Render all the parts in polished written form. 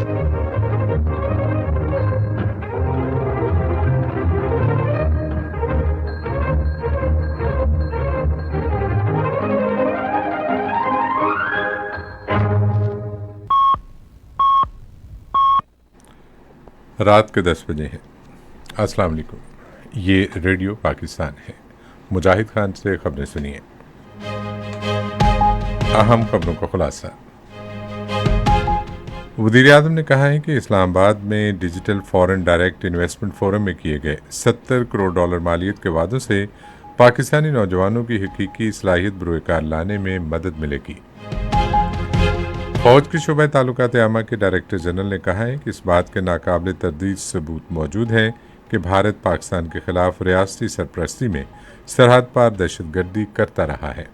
रात के 10 बजे हैं। अस्सलाम वालेकुम। ये रेडियो पाकिस्तान है। मुजाहिद खान से खबरें सुनिए। अहम खबरों का खुलासा। वज़ीर-ए-आज़म ने कहा है कि इस्लामाबाद में digital foreign direct investment forum में किए गए $70 करोड़ मालियत के वादों से पाकिस्तानी नौजवानों की हकीकी सलाहियत बरोकार लाने में मदद मिलेगी। फौज के शोबा ताल्लुकात आमा के डायरेक्टर जनरल ने कहा है कि इस बात के नाकाबिल तरदीद सबूत मौजूद हैं कि भारत पाकिस्तान के खिलाफ रियासती सरपरस्ती में सरहद पार दहशतगर्दी करता रहा है।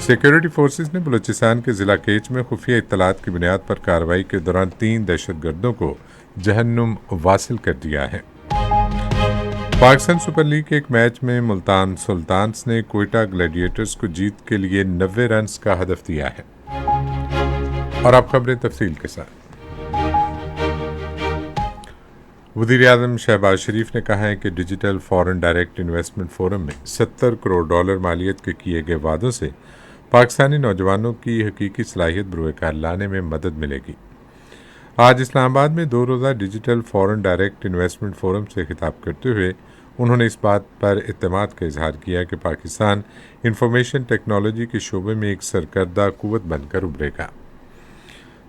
सिक्योरिटी फोर्सेस ने बलूचिस्तान के ज़िला केच में खुफिया इत्तलात की बुनियाद पर कार्रवाई के दौरान 3 दहशतगर्दों को जहन्नुम वासिल कर दिया है। पाकिस्तान सुपर लीग के एक मैच में मुल्तान सुल्तान्स ने कोयटा ग्लैडिएटर्स को जीत के लिए 90 रन का हदफ दिया है। और अब खबरें तफसील के साथ। वज़ीर-ए-आज़म शहबाज शरीफ ने कहा है कि digital foreign direct investment forum में $70 करोड़ मालियत के किए गए वादों से पाकिस्तानी नौजवानों की हकीकी सलाहियत बरोकार लाने में मदद मिलेगी। आज इस्लामाबाद में 2 रोज़ा digital foreign direct investment forum से खिताब करते हुए उन्होंने इस बात पर इत्तेमाद का इजहार किया कि पाकिस्तान इंफॉर्मेशन टेक्नोलॉजी के शोबे में एक सरकर्दा कुव्वत बनकर उभरेगा।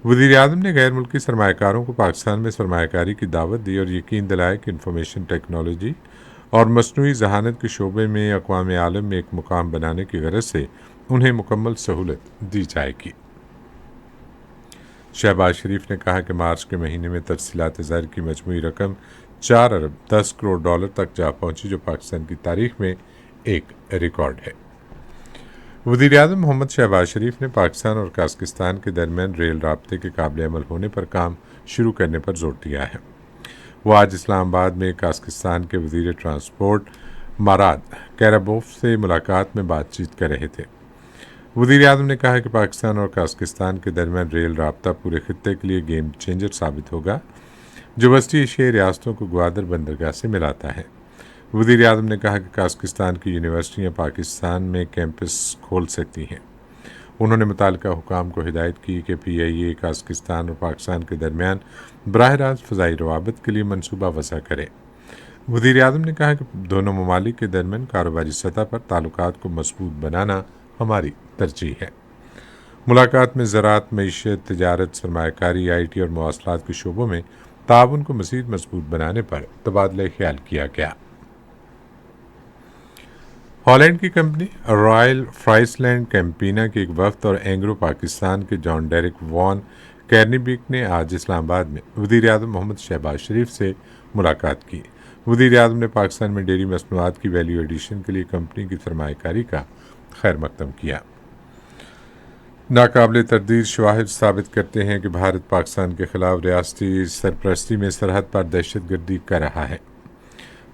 वज़ीर-ए-आज़म ने गैर मुल्की सरमायाकारों को पाकिस्तान में सरमायाकारी की दावत दी और यकीन दिलाया कि इंफॉर्मेशन टेक्नोलॉजी और मसनूई ज़हानत के शोबे में अक़वाम आलम में एक मुकाम बनाने की गरज से उन्हें मुकम्मल सहूलत दी जाएगी। शहबाज शरीफ ने कहा कि मार्च के महीने में तरसीलात ज़र की मजमूई रकम $4 अरब 10 करोड़ तक जा पहुंची, जो पाकिस्तान की तारीख में एक रिकॉर्ड है। वज़ीर-ए-आज़म मोहम्मद शहबाज शरीफ ने पाकिस्तान और काज़किस्तान के दरमियान रेल राब्ते के काबिल अमल होने पर काम शुरू करने पर जोर दिया है। वो आज इस्लामाबाद में काज़किस्तान के वज़ीर ट्रांसपोर्ट माराद कैराबोफ से मुलाकात में बातचीत कर रहे थे। वज़ीर-ए-आज़म ने कहा कि पाकिस्तान और काज़किस्तान के दरमियान रेल राब्ता पूरे खित्ते के लिए गेम चेंजर साबित होगा, जो वस्ती एशियाई रियासतों को ग्वादर बंदरगाह से मिलाता है। वज़ीर-ए-आज़म ने कहा कि काज़किस्तान की यूनिवर्सिटियाँ पाकिस्तान में कैंपस खोल सकती हैं। उन्होंने मुताल्लिका हुकाम को हिदायत की कि PIA काज़किस्तान और पाकिस्तान के दरमियान बराह रास्त फ़ज़ाई रवाबत के लिए मनसूबा वज़ा करे। वज़ीर-ए-आज़म ने कहा कि दोनों ममालिक के दरमियान कारोबारी सतह पर ताल्लुकात को मज़बूत बनाना हमारी तरजीह है। मुलाकात में ज़राअत, मईशत, तिजारत, सरमायाकारी, IT और मवासलात के शोबों में ताउन को मज़ीद मज़बूत बनाने पर तबादला ख्याल किया गया। हॉलैंड की कंपनी रॉयल फ्राइसलैंड कैंपिना के एक वफ्द और एंग्रो पाकिस्तान के जॉन डेरिक वॉन कैर्निबिक ने आज इस्लामाबाद में वज़ीर-ए-आज़म मोहम्मद शहबाज शरीफ से मुलाकात की। वज़ीर-ए-आज़म ने पाकिस्तान में डेयरी मसनूआत की वैल्यू एडिशन के लिए कंपनी की सरमायाकारी का खैर मकदम किया। नाकाबिल तरदीद शवाहिद साबित करते हैं कि भारत पाकिस्तान के खिलाफ रियासती सरपरस्ती में सरहद पर दहशतगर्दी कर रहा है।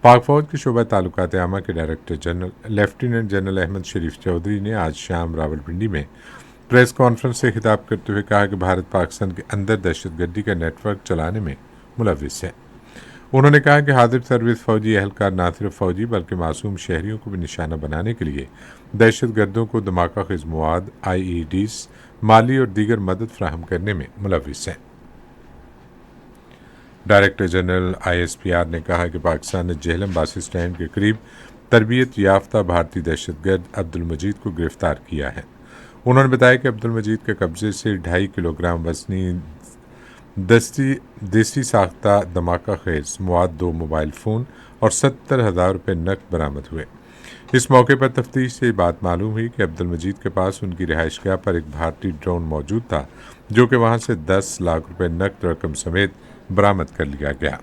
पाक फौज के शोबा ताल्लुकात आमा के director general lieutenant general Ahmed Sharif Chaudhry ने आज शाम रावलपिंडी में प्रेस कॉन्फ्रेंस से खिताब करते हुए कहा कि भारत पाकिस्तान के अंदर दहशतगर्दी का नेटवर्क चलाने में मुलविस है। उन्होंने कहा कि हाजिर सर्विस फौजी एहलकार ना सिर्फ फौजी बल्कि मासूम शहरियों को भी निशाना बनाने के लिए दहशतगर्दों को धमाका खेज मवाद, IEDs, माली और दीगर मदद फ्राहम करने में मुलविस हैं। डायरेक्टर जनरल ISPR ने कहा कि पाकिस्तान ने जेहलम बस स्टैंड के करीब तरबियत याफ्ता भारतीय दहशतगर्द अब्दुल मजीद को गिरफ्तार किया है। उन्होंने बताया कि अब्दुल मजीद के कब्जे से 2.5 किलोग्राम वजनी देसी साख्ता धमाका खेज मवाद, 2 मोबाइल फ़ोन और 70,000 रुपये नकद बरामद हुए। इस मौके पर तफ्तीश से बात मालूम हुई कि अब्दुल मजीद के पास उनकी रिहाइशगाह पर एक भारतीय ड्रोन मौजूद था, जो कि वहां से 10 लाख रुपये नकद रकम समेत बरामद कर लिया गया।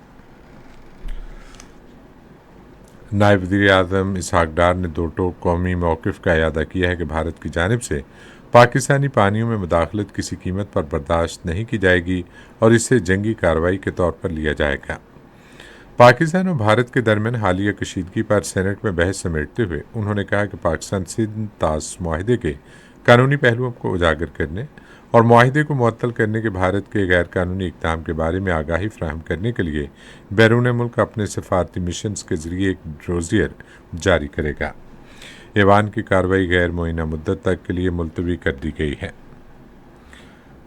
नायब वज़ीर-ए-आज़म इसहाक डार ने 2 टोक कौमी मौक़िफ़ का इयादा किया है कि भारत की जानिब से पाकिस्तानी पानियों में मुदाखलत किसी कीमत पर बर्दाश्त नहीं की जाएगी और इसे जंगी कार्रवाई के तौर पर लिया जाएगा। पाकिस्तान और भारत के दरमियान हालिया कशीदगी पर सेनेट में बहस समेटते हुए उन्होंने कहा कि पाकिस्तान सिंध तास मुआहदे के कानूनी पहलुओं को उजागर करने اور معاہدے کو معطل کرنے کے بھارت کے غیر قانونی اقدام کے بارے میں آگاہی فراہم کرنے کے لیے بیرون ملک اپنے سفارتی مشنز کے ذریعے ایک ڈوزیر جاری کرے گا۔ ایوان کی کارروائی غیر معینہ مدت تک کے لیے ملتوی کر دی گئی ہے۔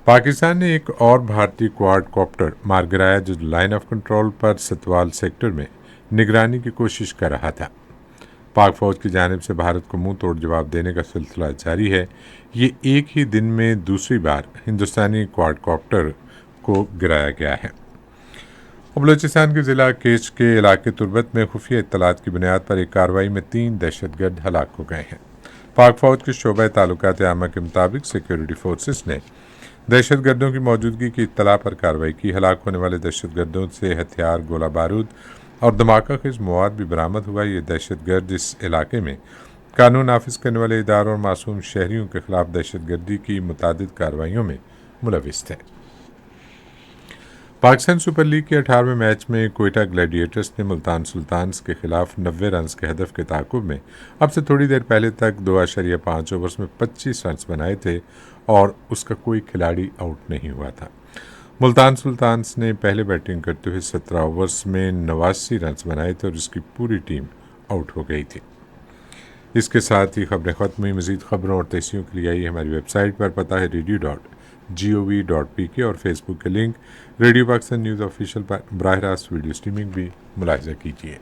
پاکستان نے ایک اور بھارتی کوارڈ کاپٹر مار گرایا جو لائن آف کنٹرول پر ستوال سیکٹر میں نگرانی کی کوشش کر رہا تھا۔ پاک فوج کی جانب سے بھارت کو منہ توڑ جواب دینے کا سلسلہ جاری ہے۔ یہ ایک ہی دن میں دوسری بار ہندوستانی کوارڈ کاپٹر کو گرایا گیا ہے۔ بلوچستان کے ضلع کیچ کے علاقے تربت میں خفیہ اطلاعات کی بنیاد پر ایک کارروائی میں 3 دہشت گرد ہلاک ہو گئے ہیں۔ پاک فوج کے شعبہ تعلقات عامہ کے مطابق سیکیورٹی فورسز نے دہشت گردوں کی موجودگی کی اطلاع پر کارروائی کی۔ ہلاک ہونے والے دہشت گردوں سے ہتھیار، گولہ بارود اور دھماکہ خیز مواد بھی برآمد ہوا۔ یہ دہشت گرد اس علاقے میں قانون نافذ کرنے والے اداروں اور معصوم شہریوں کے خلاف دہشت گردی کی متعدد کارروائیوں میں ملوث تھے۔ پاکستان سپر لیگ کے 18ویں میچ میں کوئٹہ گلیڈیٹرز نے ملتان سلطانز کے خلاف 90 رنز کے ہدف کے تعاقب میں اب سے تھوڑی دیر پہلے تک 2.5 اوورز میں 25 رنز بنائے تھے اور اس کا کوئی کھلاڑی آؤٹ نہیں ہوا تھا۔ ملتان سلطانز نے پہلے بیٹنگ کرتے ہوئے 17 اوورز میں 89 رنز بنائے تھے اور اس کی پوری ٹیم آؤٹ ہو گئی تھی۔ اس کے ساتھ ہی خبریں ختم ہوئی۔ مزید خبروں اور تحصیلوں کے لیے آئیے ہماری ویب سائٹ پر، پتہ ہے radio.gov.pk اور فیس بک کے link radio Pakistan news official پر براہ راست ویڈیو سٹریمنگ بھی ملاحظہ کیجیے۔